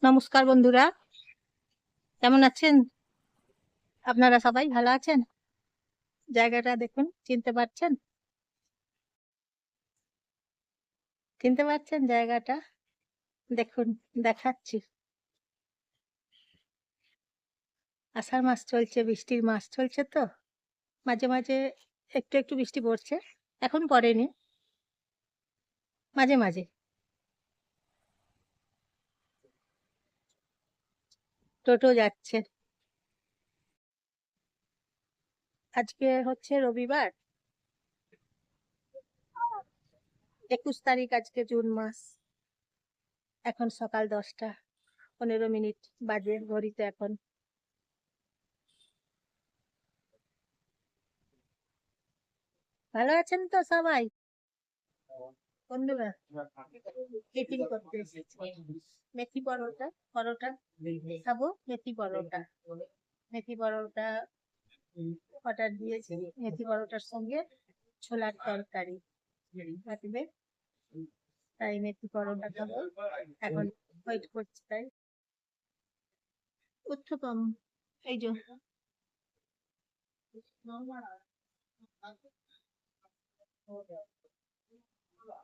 নমস্কার বন্ধুরা, কেমন আছেন? আপনারা সবাই ভালো আছেন? জায়গাটা দেখুন, চিনতে পারছেন? চিনতে পারছেন জায়গাটা? দেখুন, দেখাচ্ছি। আষাঢ় মাস চলছে, বৃষ্টির মাস চলছে তো, মাঝে মাঝে একটু একটু বৃষ্টি পড়ছে। এখন পড়েনি, মাঝে মাঝে। টোটো যাচ্ছে। আজকে হচ্ছে রবিবার, 21 তারিখ, আজকে জুন মাস। এখন সকাল 10টা 15 মিনিট বাজে ঘড়িতে এখন। ভালো আছেন তো সবাই বন্ধুরা? টিফিন করতে এসেছি। মেথি পরোটা, পরোটা খাবো। মেথি পরোটা, মেথি পরোটা অর্ডার দিয়েছি। মেথি পরোটার সঙ্গে ছোলার তরকারি থাকবে, তাই মেথি পরোটা খাবো। এখন ওয়েট করছি, তাই উত্থপম, এই যে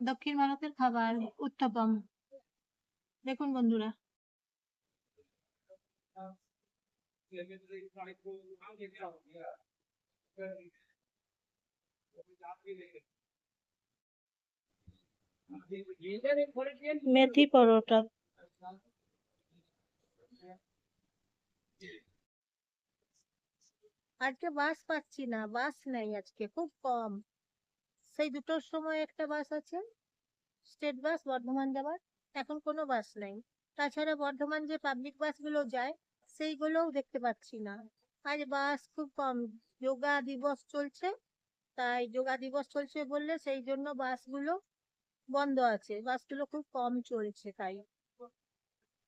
দক্ষিণ ভারতের খাবার, উত্থপম। দেখুন বন্ধুরা, মেথি পরোটা। আজকে বাস পাচ্ছি না, বাস নেই আজকে, খুব কম। সেই 2টোর সময় একটা বাস আছে, স্টেট বাস বর্ধমান যাবার। এখন কোনো বাস নেই। তাছাড়া বর্ধমান যে পাবলিক বাসগুলো যায়, সেইগুলোও দেখতে পাচ্ছি না। আজ বাস খুব কম। যোগা দিবস চলছে, তাই যোগা দিবস চলছে বললে সেই জন্য বাসগুলো বন্ধ আছে, বাসগুলো খুব কম চলছে, তাই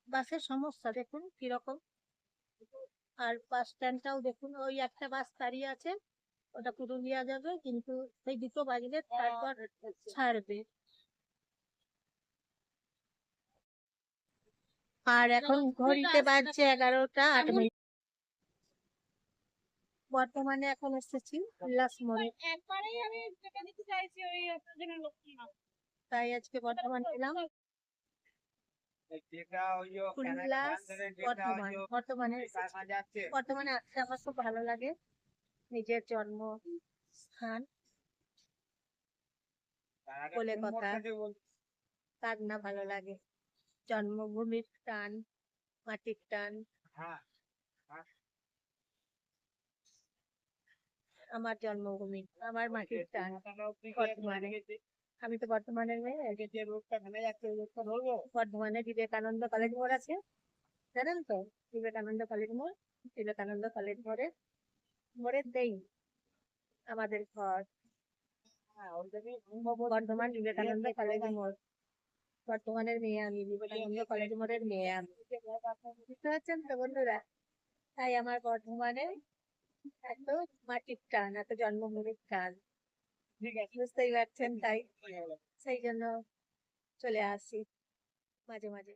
বাসের সমস্যা দেখুন কিরকম। আর বাস স্ট্যান্ডটাও দেখুন, ওই একটা বাস দাঁড়িয়ে আছে, ওটা পুরুলিয়া যাবে, কিন্তু সেই 2টো বাজলে তারপর ছাড়বে। আর এখন ঘড়িতে বাজছে 11টা 8 মিনিট। বর্তমানে এখন এসেছি উল্লাস মোড়ে, তাই আজকে বর্ধমান এলাম। উল্লাস বর্ধমান, বর্তমানে বর্তমানে আসতে আমার খুব ভালো লাগে। নিজের জন্ম স্থান বলে কথা, কার না ভালো লাগে? জন্মভূমির টান, মাটির টান। আমার জন্মভূমি, আমার মাটির টান বর্ধমানে। আমি তো বর্ধমানের মেয়ে। বর্ধমানে বিবেকানন্দ কলেজ মোড় আছে, জানেন তো? বিবেকানন্দ কলেজ মোড়, বিবেকানন্দ কলেজ মোড়েতেই আমাদের ঘর। বর্ধমান বিবেকানন্দ কলেজ মোড়। বর্ধমানের মেয়ে আমি, বিবেকানন্দ কলেজ মোড়ের মেয়ে আমি। বুঝতে পারছেন তো বন্ধুরা? তাই আমার বর্ধমানে এত মাটির টান, এত জন্মভূমির টান, বুঝতেই পারছেন। তাই সেই জন্য চলে আসি মাঝে মাঝে।